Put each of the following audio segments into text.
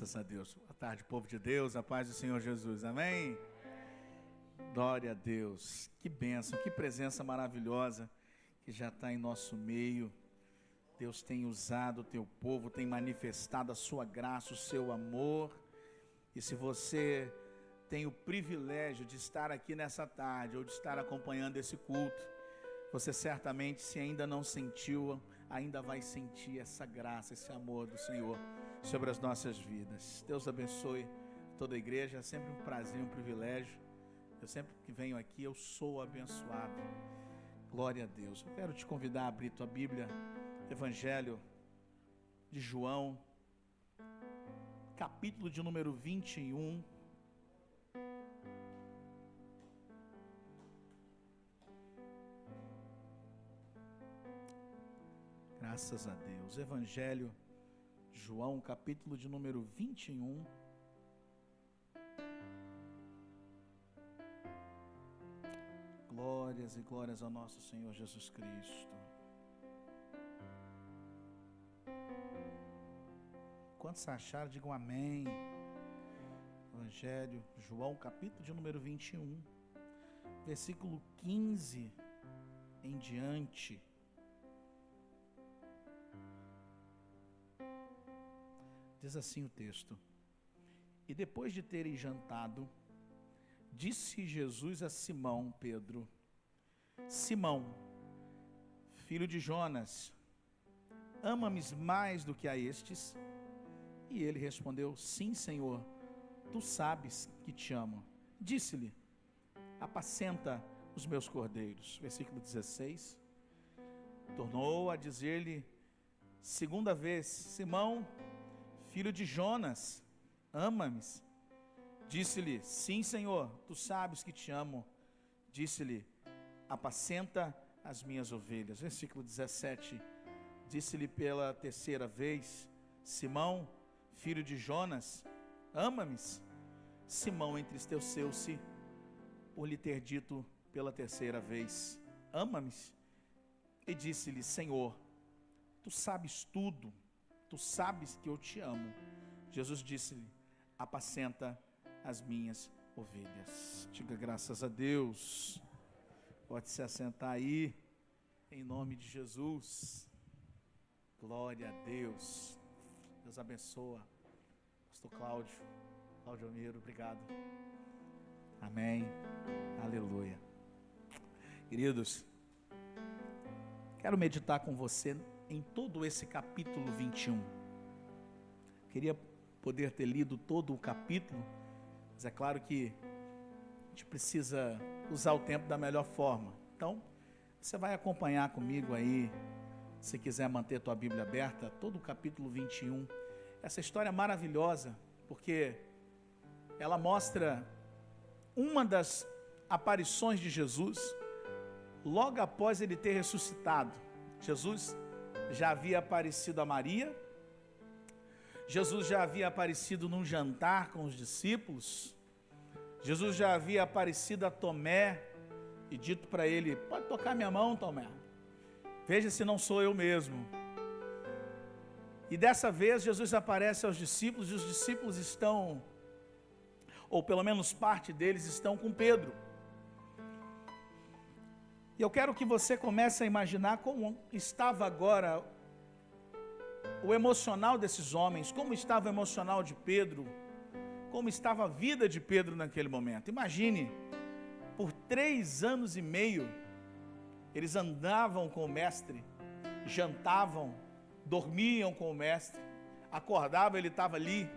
Graças a Deus. Boa tarde, povo de Deus, a paz do Senhor Jesus, amém? Glória a Deus, que bênção, que presença maravilhosa que já está em nosso meio. Deus tem usado o teu povo, tem manifestado a sua graça, o seu amor. E se você tem o privilégio de estar aqui nessa tarde, ou de estar acompanhando esse culto, você certamente, se ainda não sentiu, ainda vai sentir essa graça, esse amor do Senhor sobre as nossas vidas. Deus abençoe toda a igreja, é sempre um prazer, um privilégio. Eu sempre que venho aqui, eu sou abençoado. Glória a Deus. Eu quero te convidar a abrir tua Bíblia, Evangelho de João, capítulo de número 21. Graças a Deus. Evangelho de João, capítulo de número 21. Glórias e glórias ao nosso Senhor Jesus Cristo. Quantos acharam, digam amém. Evangelho de João, capítulo de número 21, versículo 15 em diante. Diz assim o texto: E depois de terem jantado, disse Jesus a Simão Pedro: Simão, filho de Jonas, ama-me mais do que a estes? E ele respondeu: Sim, Senhor, tu sabes que te amo. Disse-lhe: Apacenta os meus cordeiros. Versículo 16. Tornou a dizer-lhe segunda vez: Simão, filho de Jonas, ama-me? Disse-lhe: Sim, Senhor, tu sabes que te amo. Disse-lhe: Apacenta as minhas ovelhas. Versículo 17. Disse-lhe pela terceira vez: Simão, filho de Jonas, ama-me? Simão entristeceu-se por lhe ter dito pela terceira vez: ama-me? E disse-lhe: Senhor, tu sabes tudo, tu sabes que eu te amo. Jesus disse-lhe: Apacenta as minhas ovelhas. Diga graças a Deus. Pode se assentar aí, em nome de Jesus. Glória a Deus. Deus abençoa. Pastor Cláudio Miro, obrigado. Amém. Aleluia. Queridos, quero meditar com você em todo esse capítulo 21. Queria poder ter lido todo o capítulo, mas é claro que a gente precisa usar o tempo da melhor forma. Então, você vai acompanhar comigo aí, se quiser manter tua Bíblia aberta, todo o capítulo 21. Essa história é maravilhosa, porque ela mostra uma das aparições de Jesus, logo após ele ter ressuscitado. Jesus já havia aparecido a Maria, Jesus já havia aparecido num jantar com os discípulos, Jesus já havia aparecido a Tomé e dito para ele: pode tocar minha mão, Tomé, veja se não sou eu mesmo. E dessa vez Jesus aparece aos discípulos, e os discípulos estão, ou pelo menos parte deles estão com Pedro. E eu quero que você comece a imaginar como estava agora o emocional desses homens, como estava o emocional de Pedro, como estava a vida de Pedro naquele momento. Imagine, por 3 anos e meio, eles andavam com o mestre, jantavam, dormiam com o mestre, acordavam, ele estava ali,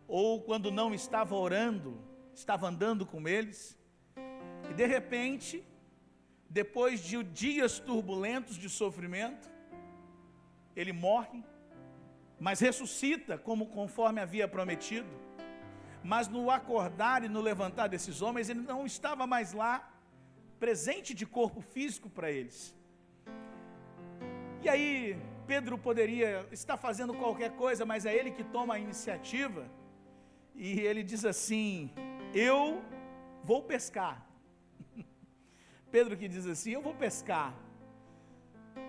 ou quando não estava orando, estava andando com eles, e de repente, depois de dias turbulentos de sofrimento, ele morre, mas ressuscita conforme havia prometido. Mas no acordar e no levantar desses homens, ele não estava mais lá, presente de corpo físico para eles. E aí, Pedro poderia estar fazendo qualquer coisa, mas é ele que toma a iniciativa, e ele diz assim: eu vou pescar. Pedro que diz assim: eu vou pescar.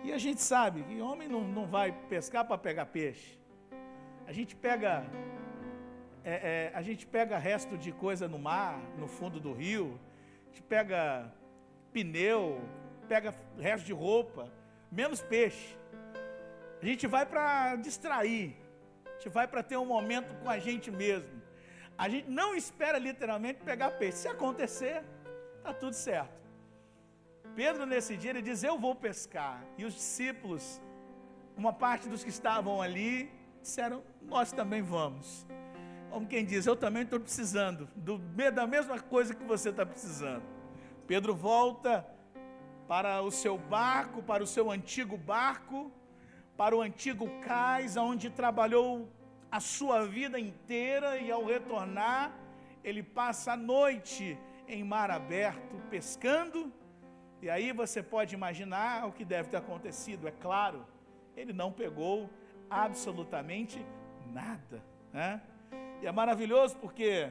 E a gente sabe que homem não vai pescar para pegar peixe. A gente pega a gente pega resto de coisa no mar, no fundo do rio, a gente pega pneu, pega resto de roupa, menos peixe. A gente vai para distrair, a gente vai para ter um momento com a gente mesmo. A gente não espera literalmente pegar peixe. Se acontecer, está tudo certo. Pedro nesse dia ele diz, eu vou pescar. E os discípulos, uma parte dos que estavam ali, disseram, nós também vamos. Como quem diz, eu também estou precisando da mesma coisa que você está precisando. Pedro volta para o seu barco, para o seu antigo barco, para o antigo cais, onde trabalhou a sua vida inteira, e ao retornar, ele passa a noite em mar aberto, pescando, e aí você pode imaginar o que deve ter acontecido. É claro, ele não pegou absolutamente nada, né? E é maravilhoso porque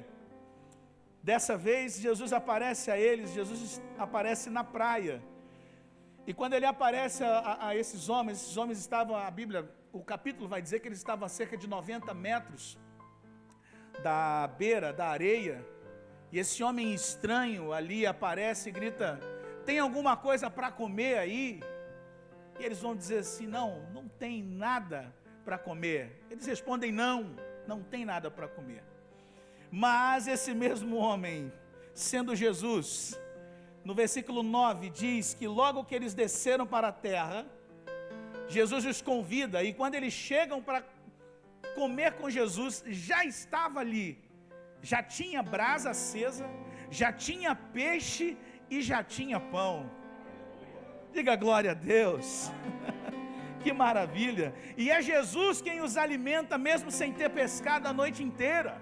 dessa vez Jesus aparece a eles, Jesus aparece na praia. E quando ele aparece a esses homens estavam, a Bíblia, o capítulo vai dizer que eles estavam a cerca de 90 metros da beira, da areia. E esse homem estranho ali aparece e grita, tem alguma coisa para comer aí? E eles vão dizer assim, não tem nada para comer. Eles respondem, não tem nada para comer. Mas esse mesmo homem, sendo Jesus, no versículo 9 diz que logo que eles desceram para a terra, Jesus os convida, e quando eles chegam para comer com Jesus, já estava ali, já tinha brasa acesa, já tinha peixe e já tinha pão. Diga glória a Deus. Que maravilha. E é Jesus quem os alimenta mesmo sem ter pescado a noite inteira.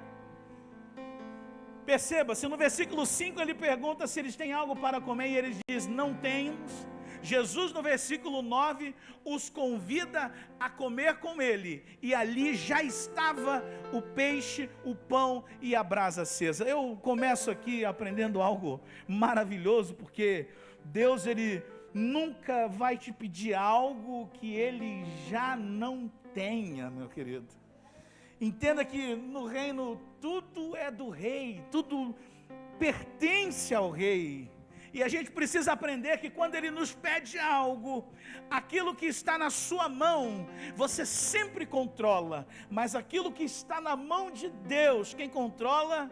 Perceba, se no versículo 5 ele pergunta se eles têm algo para comer e eles dizem, não temos. Jesus no versículo 9 os convida a comer com ele, e ali já estava o peixe, o pão e a brasa acesa. Eu começo aqui aprendendo algo maravilhoso, porque Deus ele nunca vai te pedir algo que ele já não tenha, meu querido. Entenda que no reino tudo é do rei, tudo pertence ao rei. E a gente precisa aprender que quando ele nos pede algo, aquilo que está na sua mão, você sempre controla. Mas aquilo que está na mão de Deus, quem controla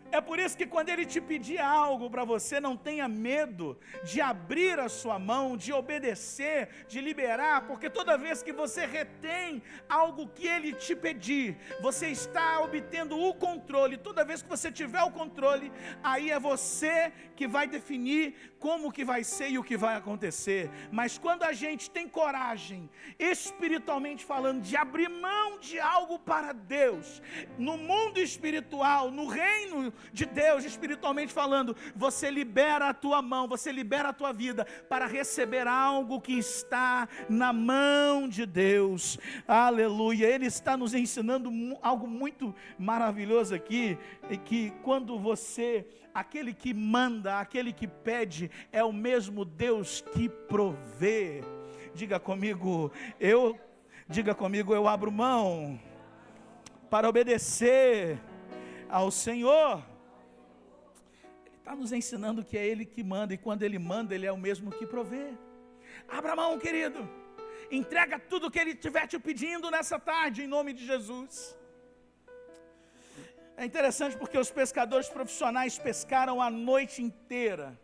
É por isso que quando ele te pedir algo para você, não tenha medo de abrir a sua mão, de obedecer, de liberar, porque toda vez que você retém algo que ele te pedir, você está obtendo o controle. Toda vez que você tiver o controle, aí é você que vai definir como que vai ser e o que vai acontecer. Mas quando a gente tem coragem, espiritualmente falando, de abrir mão de algo para Deus, no mundo espiritual, no reino de Deus, espiritualmente falando, você libera a tua mão, você libera a tua vida para receber algo que está na mão de Deus. Aleluia. Ele está nos ensinando algo muito maravilhoso aqui, e que quando você, aquele que manda, aquele que pede, é o mesmo Deus que provê. Diga comigo, eu abro mão para obedecer ao Senhor. Ele está nos ensinando que é Ele que manda, e quando Ele manda, Ele é o mesmo que provê. Abra mão, querido, entrega tudo que Ele estiver te pedindo nessa tarde, em nome de Jesus. É interessante porque os pescadores profissionais pescaram a noite inteira.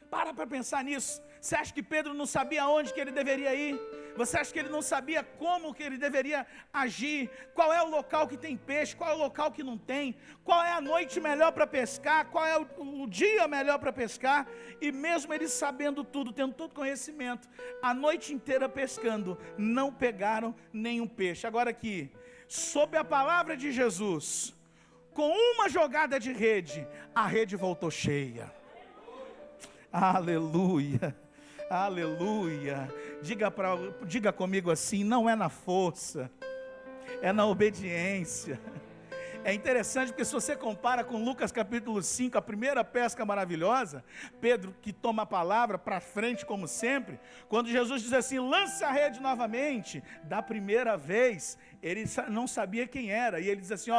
Para pensar nisso. Você acha que Pedro não sabia onde que ele deveria ir? Você acha que ele não sabia como que ele deveria agir? Qual é o local que tem peixe? Qual é o local que não tem? Qual é a noite melhor para pescar? Qual é o dia melhor para pescar? E mesmo eles sabendo tudo, tendo todo conhecimento, a noite inteira pescando, não pegaram nenhum peixe. Agora aqui, sob a palavra de Jesus, com uma jogada de rede, a rede voltou cheia. Aleluia, aleluia. Diga comigo assim, não é na força, é na obediência, É interessante porque se você compara com Lucas capítulo 5, a primeira pesca maravilhosa, Pedro que toma a palavra para frente como sempre, quando Jesus diz assim, lance a rede novamente, da primeira vez, ele não sabia quem era, e ele diz assim,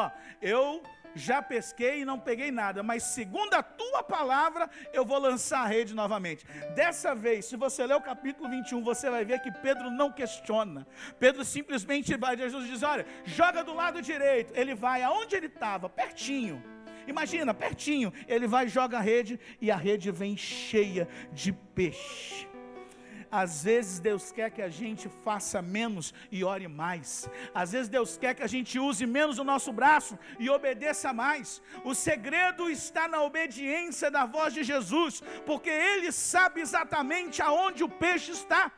eu já pesquei e não peguei nada, mas segundo a tua palavra, eu vou lançar a rede novamente. Dessa vez, se você ler o capítulo 21, você vai ver que Pedro não questiona. Pedro simplesmente vai, Jesus diz, olha, joga do lado direito. Ele vai aonde ele estava, pertinho. Imagina, pertinho. Ele vai e joga a rede, e a rede vem cheia de peixe. Às vezes Deus quer que a gente faça menos e ore mais. Às vezes Deus quer que a gente use menos o nosso braço e obedeça mais. O segredo está na obediência da voz de Jesus, porque Ele sabe exatamente aonde o peixe está.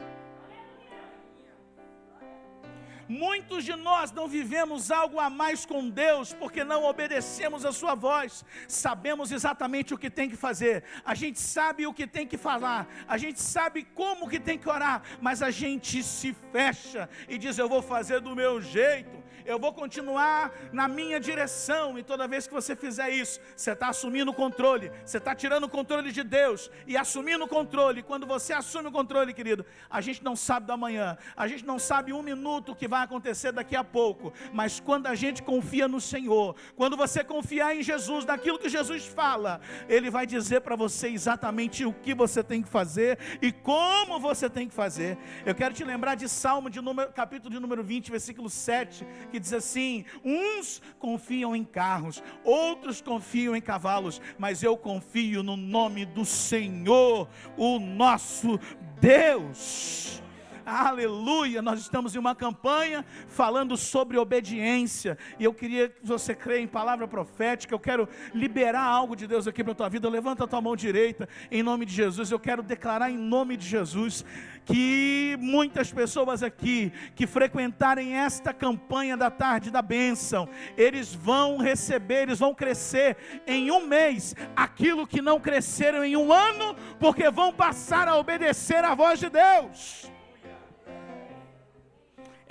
Muitos de nós não vivemos algo a mais com Deus, porque não obedecemos a sua voz. Sabemos exatamente o que tem que fazer, a gente sabe o que tem que falar, a gente sabe como que tem que orar, mas a gente se fecha e diz, eu vou fazer do meu jeito, eu vou continuar na minha direção. E toda vez que você fizer isso, você está assumindo o controle, você está tirando o controle de Deus e assumindo o controle. Quando você assume o controle, querido, a gente não sabe do amanhã, a gente não sabe um minuto o que vai acontecer daqui a pouco, mas quando a gente confia no Senhor, quando você confiar em Jesus, naquilo que Jesus fala, Ele vai dizer para você exatamente o que você tem que fazer e como você tem que fazer. Eu quero te lembrar de Salmo, capítulo de número 20, versículo 7, que diz assim, uns confiam em carros, outros confiam em cavalos, mas eu confio no nome do Senhor, o nosso Deus. Aleluia, nós estamos em uma campanha falando sobre obediência, e eu queria que você creia em palavra profética. Eu quero liberar algo de Deus aqui para a tua vida. Levanta a tua mão direita, em nome de Jesus. Eu quero declarar em nome de Jesus, que muitas pessoas aqui, que frequentarem esta campanha da tarde da bênção, eles vão receber, eles vão crescer em um mês, aquilo que não cresceram em um ano, porque vão passar a obedecer à voz de Deus.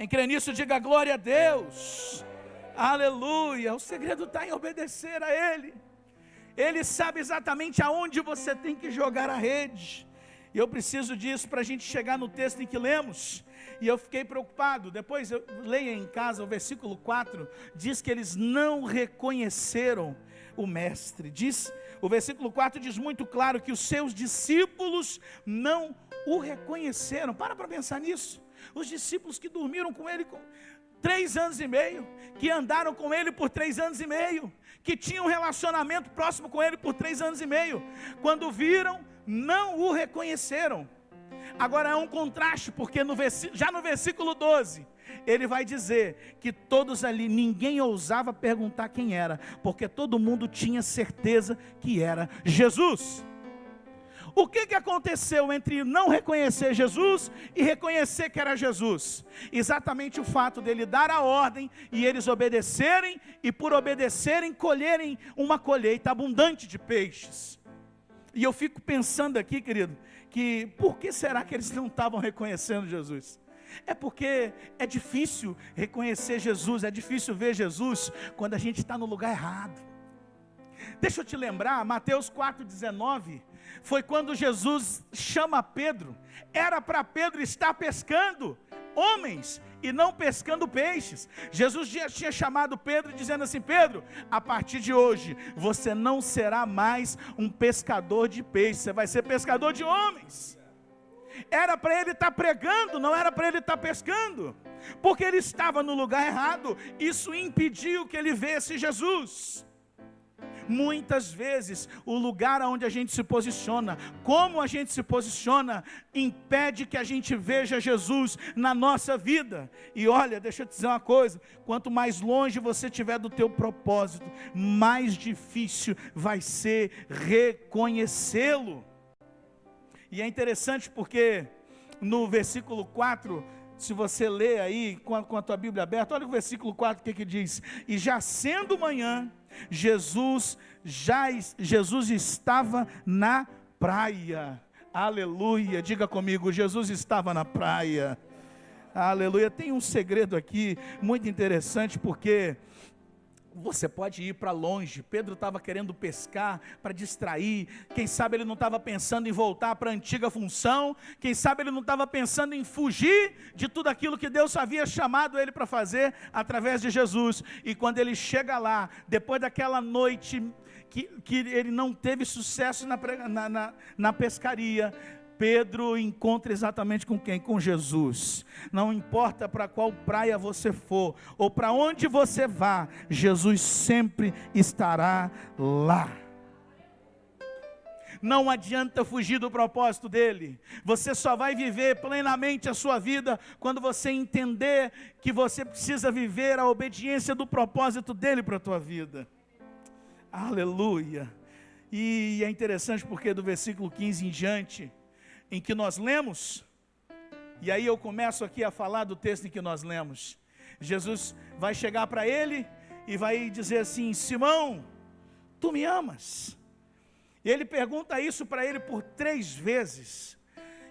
Em crer nisso, diga glória a Deus. Aleluia. O segredo está em obedecer a Ele. Ele sabe exatamente aonde você tem que jogar a rede. E eu preciso disso para a gente chegar no texto em que lemos. E eu fiquei preocupado. Depois eu leia em casa o versículo 4. Diz que eles não reconheceram o mestre. O versículo 4 diz muito claro que os seus discípulos não o reconheceram. Para pensar nisso. Os discípulos que dormiram com ele 3 anos e meio, que andaram com ele por 3 anos e meio, que tinham um relacionamento próximo com ele por 3 anos e meio, quando viram, não o reconheceram. Agora é um contraste, porque já no versículo 12, ele vai dizer que todos ali, ninguém ousava perguntar quem era, porque todo mundo tinha certeza que era Jesus. O que aconteceu entre não reconhecer Jesus e reconhecer que era Jesus? Exatamente o fato dele dar a ordem e eles obedecerem, e por obedecerem colherem uma colheita abundante de peixes. E eu fico pensando aqui, querido, que por que será que eles não estavam reconhecendo Jesus? É porque é difícil reconhecer Jesus, é difícil ver Jesus quando a gente está no lugar errado. Deixa eu te lembrar, Mateus 4,19, foi quando Jesus chama Pedro. Era para Pedro estar pescando homens e não pescando peixes. Jesus já tinha chamado Pedro dizendo assim, Pedro, a partir de hoje, você não será mais um pescador de peixes, você vai ser pescador de homens. Era para ele estar pregando, não era para ele estar pescando, porque ele estava no lugar errado. Isso impediu que ele visse Jesus. Muitas vezes, o lugar onde a gente se posiciona, como a gente se posiciona, impede que a gente veja Jesus na nossa vida. E olha, deixa eu te dizer uma coisa, quanto mais longe você estiver do teu propósito, mais difícil vai ser reconhecê-lo. E é interessante porque no versículo 4, se você ler aí com a tua Bíblia aberta, olha o versículo 4, o que diz? E já sendo manhã, Jesus estava na praia. Aleluia, diga comigo, Jesus estava na praia. Aleluia. Tem um segredo aqui muito interessante, porque Você pode ir para longe. Pedro estava querendo pescar para distrair. Quem sabe ele não estava pensando em voltar para a antiga função. Quem sabe ele não estava pensando em fugir de tudo aquilo que Deus havia chamado ele para fazer através de Jesus. E quando ele chega lá, depois daquela noite que ele não teve sucesso na pescaria, Pedro encontra exatamente com quem? Com Jesus. Não importa para qual praia você for, ou para onde você vá, Jesus sempre estará lá. Não adianta fugir do propósito dele. Você só vai viver plenamente a sua vida quando você entender que você precisa viver a obediência do propósito dele para a tua vida. Aleluia. E é interessante porque do versículo 15 em diante, em que nós lemos, e aí eu começo aqui a falar do texto em que nós lemos. Jesus vai chegar para ele e vai dizer assim: Simão, tu me amas? E ele pergunta isso para ele por 3 vezes.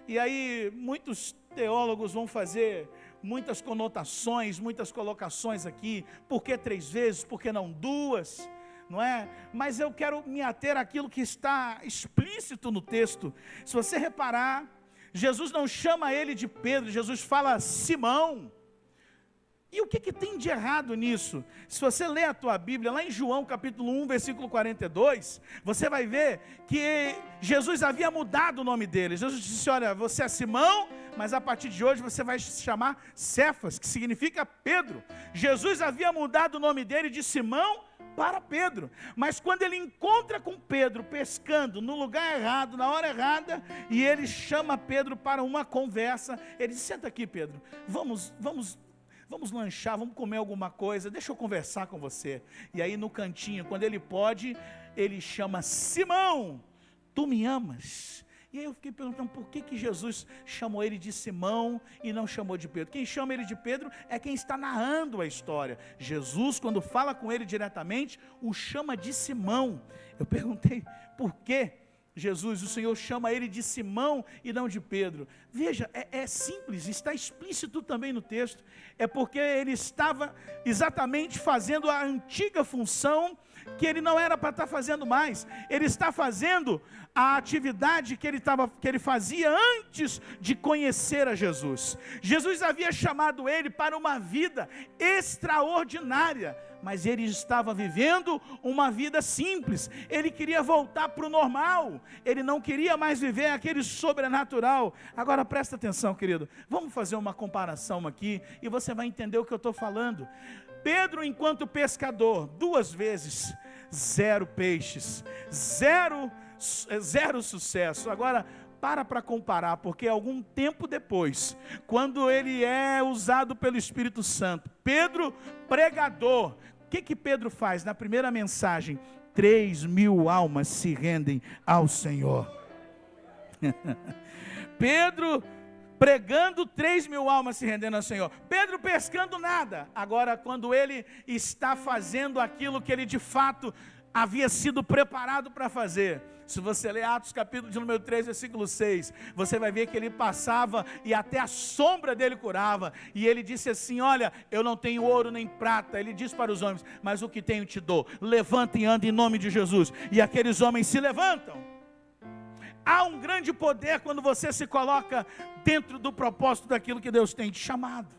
E aí muitos teólogos vão fazer muitas conotações, muitas colocações aqui. Por que 3 vezes? Por que não 2? Não é? Mas eu quero me ater àquilo que está explícito no texto. Se você reparar, Jesus não chama ele de Pedro, Jesus fala Simão. E o que tem de errado nisso? Se você ler a tua Bíblia, lá em João capítulo 1, versículo 42, você vai ver que Jesus havia mudado o nome dele. Jesus disse: olha, você é Simão, mas a partir de hoje você vai se chamar Cefas, que significa Pedro. Jesus havia mudado o nome dele de Simão para Pedro, mas quando ele encontra com Pedro pescando no lugar errado, na hora errada, e ele chama Pedro para uma conversa, ele diz: senta aqui, Pedro, vamos lanchar, vamos comer alguma coisa, deixa eu conversar com você. E aí no cantinho, quando ele pode, ele chama: Simão, tu me amas? E aí eu fiquei perguntando por que Jesus chamou ele de Simão e não chamou de Pedro. Quem chama ele de Pedro é quem está narrando a história. Jesus, quando fala com ele diretamente, o chama de Simão. Eu perguntei por que Jesus, o Senhor, chama ele de Simão e não de Pedro. Veja, é simples, está explícito também no texto. É porque ele estava exatamente fazendo a antiga função que ele não era para estar fazendo mais. Ele está fazendo a atividade que ele fazia antes de conhecer a Jesus. Jesus havia chamado ele para uma vida extraordinária, mas ele estava vivendo uma vida simples. Ele queria voltar para o normal. Ele não queria mais viver aquele sobrenatural. Agora presta atenção, querido. Vamos fazer uma comparação aqui e você vai entender o que eu estou falando. Pedro, enquanto pescador, 2 vezes, 0 peixes, zero sucesso. Agora, para comparar, porque algum tempo depois, quando ele é usado pelo Espírito Santo, Pedro, pregador, o que Pedro faz na primeira mensagem? 3.000 almas se rendem ao Senhor. Pedro pregando, 3.000 almas se rendendo ao Senhor. Pedro pescando nada. Agora, quando ele está fazendo aquilo que ele de fato havia sido preparado para fazer. Se você ler Atos capítulo de número 3, versículo 6, você vai ver que ele passava e até a sombra dele curava. E ele disse assim: olha, eu não tenho ouro nem prata. Ele diz para os homens: mas o que tenho te dou. Levanta e anda em nome de Jesus. E aqueles homens se levantam. Há um grande poder quando você se coloca dentro do propósito daquilo que Deus tem te chamado.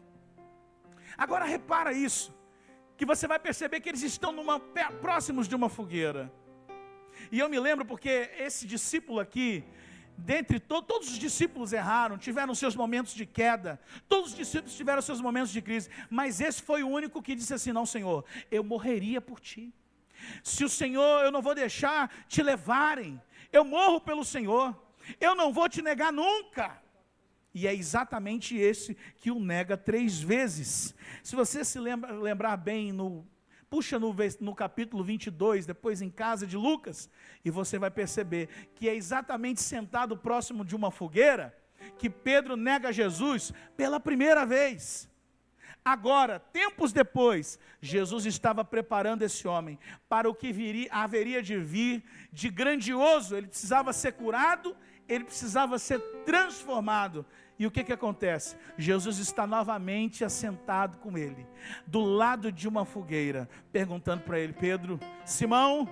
Agora repara isso, que você vai perceber que eles estão próximos de uma fogueira. E eu me lembro porque esse discípulo aqui, dentre todos os discípulos erraram, tiveram seus momentos de queda, todos os discípulos tiveram seus momentos de crise, mas esse foi o único que disse assim: não, Senhor, eu morreria por ti. Se o Senhor, eu não vou deixar te levarem, eu morro pelo Senhor, eu não vou te negar nunca. E é exatamente esse que o nega 3 vezes. Se você se lembrar bem, puxa no capítulo 22, depois em casa de Lucas, e você vai perceber que é exatamente sentado próximo de uma fogueira, que Pedro nega Jesus pela primeira vez. Agora, tempos depois, Jesus estava preparando esse homem para o que haveria de vir de grandioso. Ele precisava ser curado ele precisava ser transformado. E o que acontece? Jesus está novamente assentado com ele, do lado de uma fogueira, perguntando para ele: Pedro, Simão,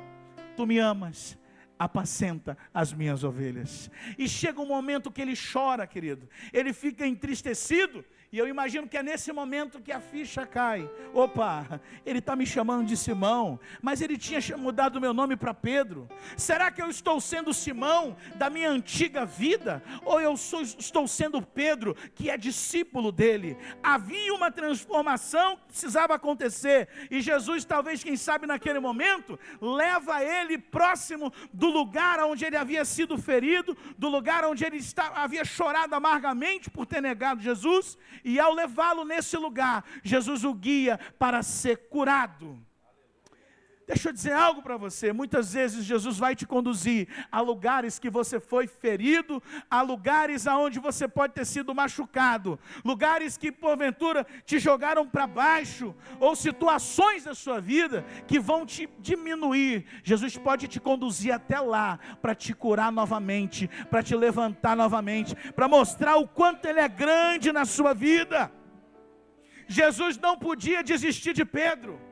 tu me amas? Apacenta as minhas ovelhas. E chega um momento que ele chora, querido, ele fica entristecido, e eu imagino que é nesse momento que a ficha cai. Opa, ele está me chamando de Simão, mas ele tinha mudado o meu nome para Pedro. Será que eu estou sendo Simão da minha antiga vida? Ou eu estou sendo Pedro, que é discípulo dele? Havia uma transformação que precisava acontecer, e Jesus, talvez, quem sabe naquele momento, leva ele próximo do lugar onde ele havia sido ferido, do lugar onde ele havia chorado amargamente por ter negado Jesus. E ao levá-lo nesse lugar, Jesus o guia para ser curado. Deixa eu dizer algo para você, muitas vezes Jesus vai te conduzir a lugares que você foi ferido, a lugares aonde você pode ter sido machucado, lugares que porventura te jogaram para baixo, ou situações da sua vida que vão te diminuir. Jesus pode te conduzir até lá, para te curar novamente, para te levantar novamente, para mostrar o quanto Ele é grande na sua vida. Jesus não podia desistir de Pedro.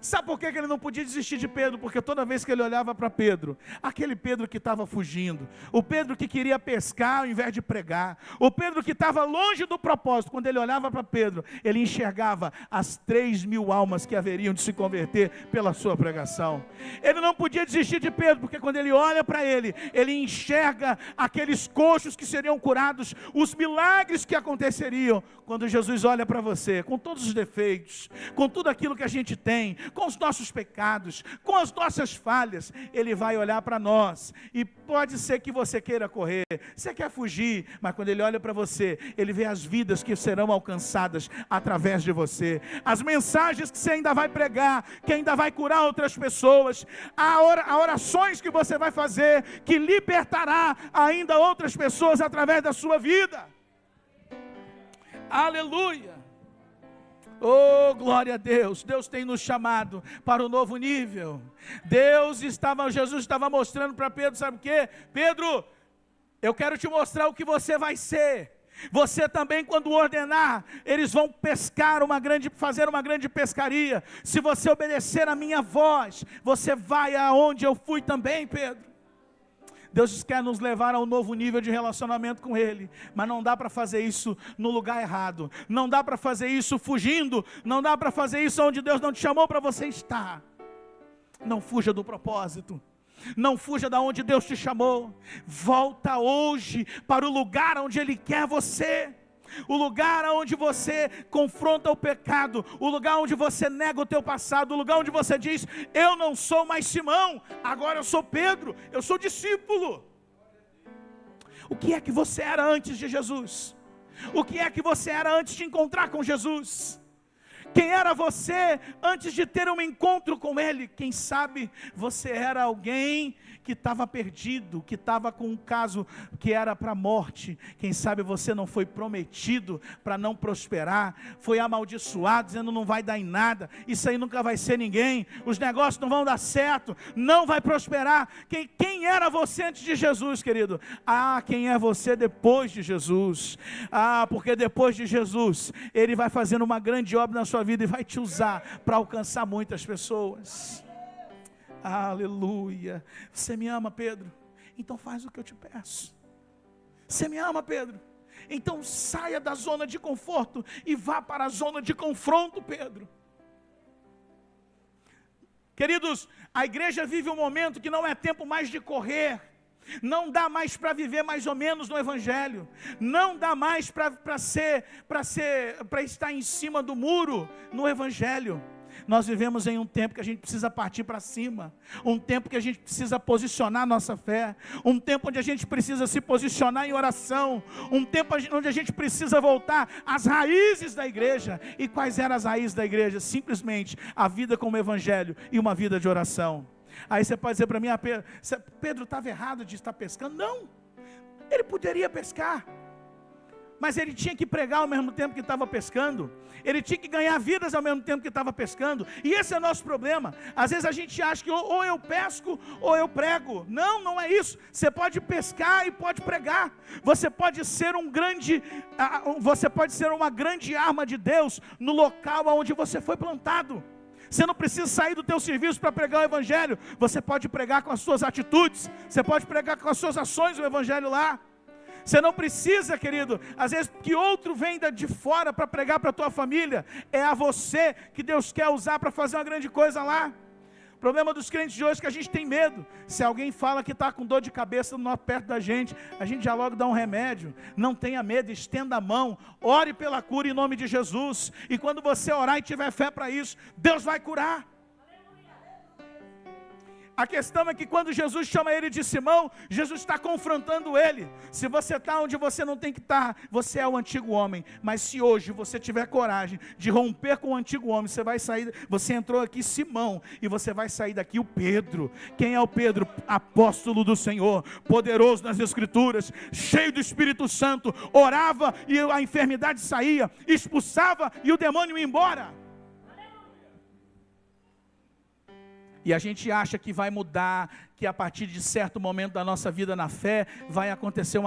Sabe por que ele não podia desistir de Pedro? Porque toda vez que ele olhava para Pedro, aquele Pedro que estava fugindo, o Pedro que queria pescar ao invés de pregar, o Pedro que estava longe do propósito, quando ele olhava para Pedro, ele enxergava as 3.000 almas que haveriam de se converter pela sua pregação. Ele não podia desistir de Pedro, porque quando ele olha para ele, ele enxerga aqueles coxos que seriam curados, os milagres que aconteceriam. Quando Jesus olha para você, com todos os defeitos, com tudo aquilo que a gente tem, com os nossos pecados, com as nossas falhas, Ele vai olhar para nós, e pode ser que você queira correr, você quer fugir, mas quando Ele olha para você, Ele vê as vidas que serão alcançadas através de você, as mensagens que você ainda vai pregar, que ainda vai curar outras pessoas, a orações que você vai fazer, que libertará ainda outras pessoas através da sua vida. Aleluia! Oh, glória a Deus. Deus tem nos chamado para um novo nível. Jesus estava mostrando para Pedro, sabe o quê? Pedro, eu quero te mostrar o que você vai ser. Você também, quando ordenar, eles vão fazer uma grande pescaria. Se você obedecer a minha voz, você vai aonde eu fui também, Pedro. Deus quer nos levar a um novo nível de relacionamento com Ele, mas não dá para fazer isso no lugar errado, não dá para fazer isso fugindo, não dá para fazer isso onde Deus não te chamou para você estar. Não fuja do propósito, não fuja da onde Deus te chamou, volta hoje para o lugar onde Ele quer você. O lugar onde você confronta o pecado, o lugar onde você nega o teu passado, o lugar onde você diz: eu não sou mais Simão, agora eu sou Pedro, eu sou discípulo. O que é que você era antes de Jesus? O que é que você era antes de encontrar com Jesus? Quem era você antes de ter um encontro com Ele? Quem sabe você era alguém que estava perdido, que estava com um caso que era para a morte. Quem sabe você não foi prometido para não prosperar, foi amaldiçoado, dizendo: não vai dar em nada, isso aí nunca vai ser ninguém, os negócios não vão dar certo, não vai prosperar. Quem era você antes de Jesus, querido? Quem é você depois de Jesus? Porque depois de Jesus, Ele vai fazendo uma grande obra na sua vida e vai te usar para alcançar muitas pessoas. Aleluia. Você me ama, Pedro? Então faz o que eu te peço. Você me ama, Pedro? Então saia da zona de conforto e vá para a zona de confronto, Pedro. Queridos, a igreja vive um momento que não é tempo mais de correr. Não dá mais para viver mais ou menos no Evangelho. Não dá mais para estar em cima do muro no Evangelho. Nós vivemos em um tempo que a gente precisa partir para cima, um tempo que a gente precisa posicionar nossa fé, um tempo onde a gente precisa se posicionar em oração, um tempo onde a gente precisa voltar às raízes da igreja. E quais eram as raízes da igreja? Simplesmente a vida como Evangelho e uma vida de oração. Aí você pode dizer para mim: Pedro estava errado de estar pescando. Não, ele poderia pescar, mas ele tinha que pregar ao mesmo tempo que estava pescando. Ele tinha que ganhar vidas ao mesmo tempo que estava pescando. E esse é o nosso problema. Às vezes a gente acha que ou eu pesco ou eu prego. Não, não é isso. Você pode pescar e pode pregar. Você pode ser uma grande arma de Deus no local onde você foi plantado. Você não precisa sair do teu serviço para pregar o evangelho. Você pode pregar com as suas atitudes. Você pode pregar com as suas ações o evangelho lá. Você não precisa, querido, às vezes que outro venha de fora para pregar para a tua família. É a você que Deus quer usar para fazer uma grande coisa lá. O problema dos crentes de hoje é que a gente tem medo. Se alguém fala que está com dor de cabeça perto da gente, a gente já logo dá um remédio. Não tenha medo, estenda a mão, ore pela cura em nome de Jesus. E quando você orar e tiver fé para isso, Deus vai curar. A questão é que quando Jesus chama ele de Simão, Jesus está confrontando ele. Se você está onde você não tem que estar, você é o antigo homem. Mas se hoje você tiver coragem de romper com o antigo homem, você vai sair. Você entrou aqui Simão e você vai sair daqui o Pedro. Quem é o Pedro? Apóstolo do Senhor, poderoso nas Escrituras, cheio do Espírito Santo, orava e a enfermidade saía, expulsava e o demônio ia embora. E a gente acha que vai mudar, que a partir de certo momento da nossa vida na fé, vai acontecer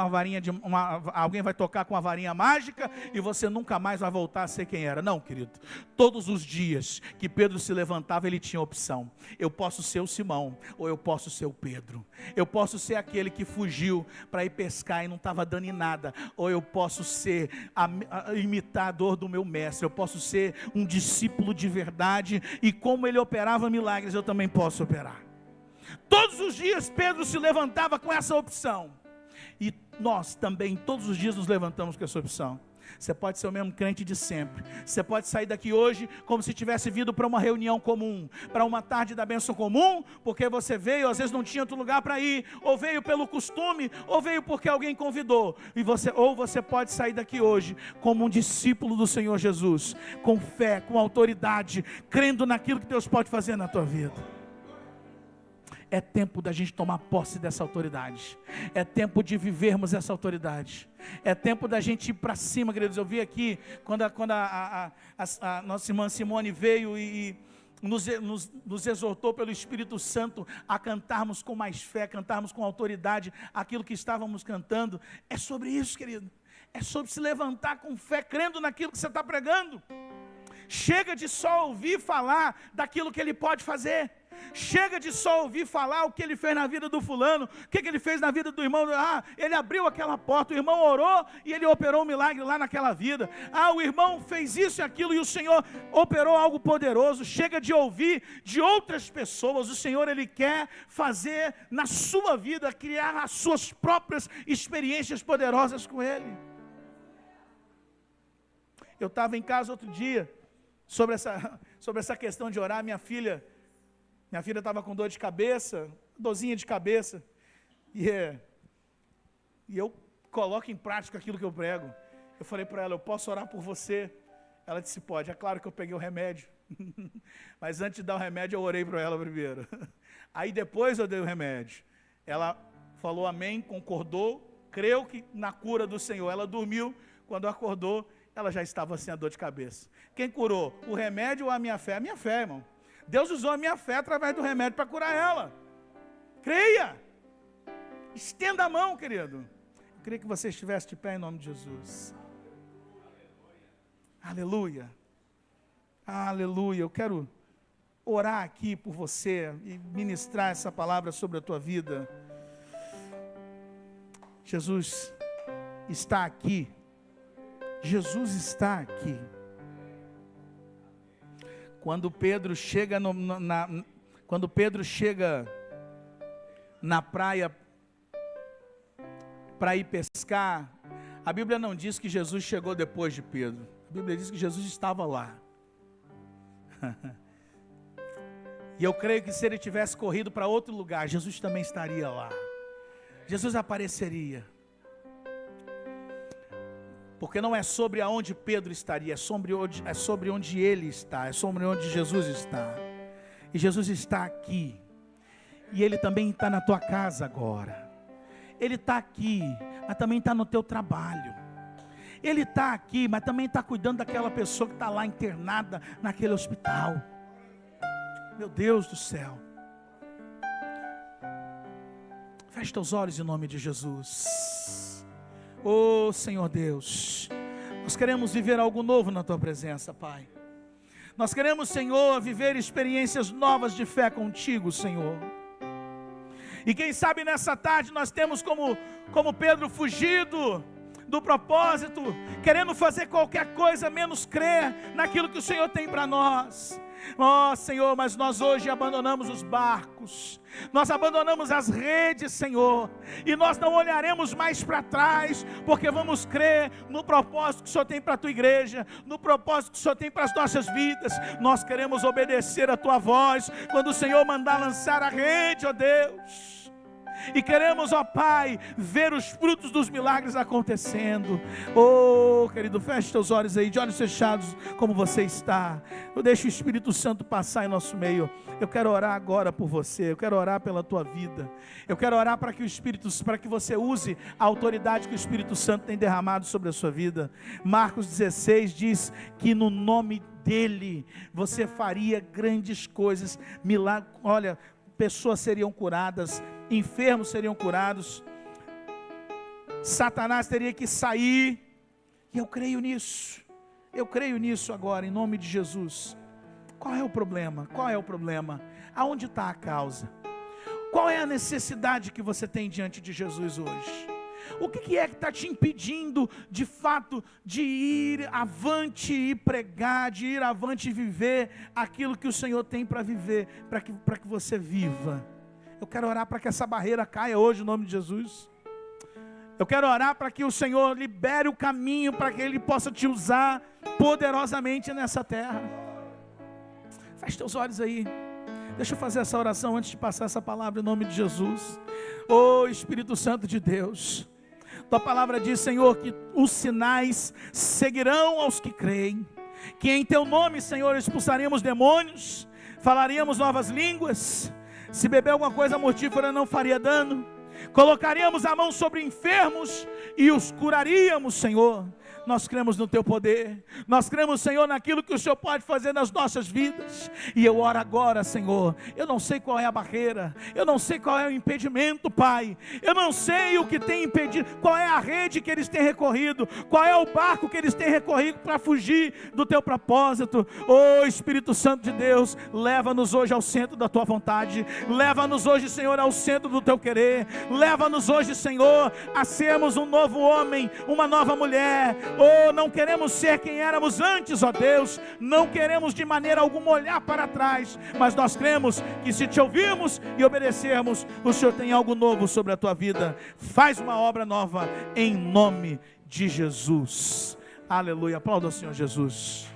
alguém vai tocar com uma varinha mágica e você nunca mais vai voltar a ser quem era. Não, querido. Todos os dias que Pedro se levantava, ele tinha opção. Eu posso ser o Simão, ou eu posso ser o Pedro. Eu posso ser aquele que fugiu para ir pescar e não estava dando em nada. Ou eu posso ser imitador do meu mestre. Eu posso ser um discípulo de verdade. E como ele operava milagres, eu também posso operar. Todos os dias Pedro se levantava com essa opção. E nós também todos os dias nos levantamos com essa opção. Você pode ser o mesmo crente de sempre. Você pode sair daqui hoje como se tivesse vindo para uma reunião comum, para uma tarde da bênção comum, porque você veio, às vezes não tinha outro lugar para ir, ou veio pelo costume, ou veio porque alguém convidou. Ou você pode sair daqui hoje como um discípulo do Senhor Jesus, com fé, com autoridade, crendo naquilo que Deus pode fazer na tua vida. É tempo da gente tomar posse dessa autoridade. É tempo de vivermos essa autoridade. É tempo da gente ir para cima, queridos. Eu vi aqui, quando a nossa irmã Simone veio e nos exortou pelo Espírito Santo a cantarmos com mais fé, cantarmos com autoridade aquilo que estávamos cantando. É sobre isso, querido. É sobre se levantar com fé, crendo naquilo que você está pregando. Chega de só ouvir falar daquilo que ele pode fazer. Chega de só ouvir falar o que ele fez na vida do fulano, o que ele fez na vida do irmão. Ele abriu aquela porta, o irmão orou e ele operou um milagre lá naquela vida. O irmão fez isso e aquilo e o Senhor operou algo poderoso. Chega de ouvir de outras pessoas. O Senhor, Ele quer fazer na sua vida, criar as suas próprias experiências poderosas com Ele. Eu estava em casa outro dia, sobre essa questão de orar. Minha filha estava com dor de cabeça, dorzinha de cabeça, e eu coloco em prática aquilo que eu prego. Eu falei para ela: eu posso orar por você? Ela disse: pode. É claro que eu peguei o remédio, mas antes de dar o remédio eu orei para ela primeiro. Aí depois eu dei o remédio. Ela falou amém, concordou, creu que na cura do Senhor. Ela dormiu, quando acordou, ela já estava sem a dor de cabeça. Quem curou? O remédio ou a minha fé? A minha fé, irmão. Deus usou a minha fé através do remédio para curar ela. Creia. Estenda a mão, querido. Eu queria que você estivesse de pé em nome de Jesus. Aleluia. Aleluia. Eu quero orar aqui por você e ministrar essa palavra sobre a tua vida. Jesus está aqui. Jesus está aqui. Quando Pedro chega na praia para ir pescar, a Bíblia não diz que Jesus chegou depois de Pedro. A Bíblia diz que Jesus estava lá. E eu creio que se ele tivesse corrido para outro lugar, Jesus também estaria lá. Jesus apareceria. Porque não é sobre aonde Pedro estaria, é sobre onde ele está, é sobre onde Jesus está. E Jesus está aqui. E Ele também está na tua casa agora. Ele está aqui, mas também está no teu trabalho. Ele está aqui, mas também está cuidando daquela pessoa que está lá internada naquele hospital. Meu Deus do céu. Feche teus olhos em nome de Jesus. Oh Senhor Deus, nós queremos viver algo novo na Tua presença, Pai. Nós queremos, Senhor, viver experiências novas de fé contigo, Senhor. E quem sabe nessa tarde nós temos como Pedro fugido do propósito, querendo fazer qualquer coisa menos crer naquilo que o Senhor tem para nós. Ó Senhor, mas nós hoje abandonamos os barcos, nós abandonamos as redes, Senhor, e nós não olharemos mais para trás, porque vamos crer no propósito que o Senhor tem para a Tua igreja, no propósito que o Senhor tem para as nossas vidas. Nós queremos obedecer a Tua voz, quando o Senhor mandar lançar a rede, ó Deus. E queremos, ó Pai, ver os frutos dos milagres acontecendo. Oh, querido, feche teus olhos aí, de olhos fechados, como você está. Eu deixo o Espírito Santo passar em nosso meio. Eu quero orar agora por você, eu quero orar pela tua vida. Eu quero orar para que você use a autoridade que o Espírito Santo tem derramado sobre a sua vida. Marcos 16 diz que no nome dele você faria grandes coisas, milagres. Olha, pessoas seriam curadas, enfermos seriam curados, Satanás teria que sair, e eu creio nisso agora, em nome de Jesus. Qual é o problema? Qual é o problema? Aonde está a causa? Qual é a necessidade que você tem diante de Jesus hoje? O que é que está te impedindo, de fato, de ir avante e pregar, de ir avante e viver aquilo que o Senhor tem para viver, para que você viva? Eu quero orar para que essa barreira caia hoje, em nome de Jesus. Eu quero orar para que o Senhor libere o caminho, para que Ele possa te usar poderosamente nessa terra. Feche teus olhos aí. Deixa eu fazer essa oração antes de passar essa palavra, em nome de Jesus. Oh Espírito Santo de Deus, Tua palavra diz, Senhor, que os sinais seguirão aos que creem, que em Teu nome, Senhor, expulsaremos demônios, falaríamos novas línguas, se beber alguma coisa mortífera não faria dano, colocaríamos a mão sobre enfermos e os curaríamos, Senhor. Nós cremos no Teu poder, nós cremos, Senhor, naquilo que o Senhor pode fazer nas nossas vidas. E eu oro agora, Senhor, eu não sei qual é a barreira, eu não sei qual é o impedimento, Pai, eu não sei o que tem impedido, qual é a rede que eles têm recorrido, qual é o barco que eles têm recorrido para fugir do Teu propósito. Oh Espírito Santo de Deus, leva-nos hoje ao centro da Tua vontade, leva-nos hoje, Senhor, ao centro do Teu querer, leva-nos hoje, Senhor, a sermos um novo homem, uma nova mulher. Oh, não queremos ser quem éramos antes, ó Deus, não queremos de maneira alguma olhar para trás, mas nós cremos que se Te ouvirmos e obedecermos, o Senhor tem algo novo sobre a Tua vida. Faz uma obra nova em nome de Jesus. Aleluia, aplauda o Senhor Jesus.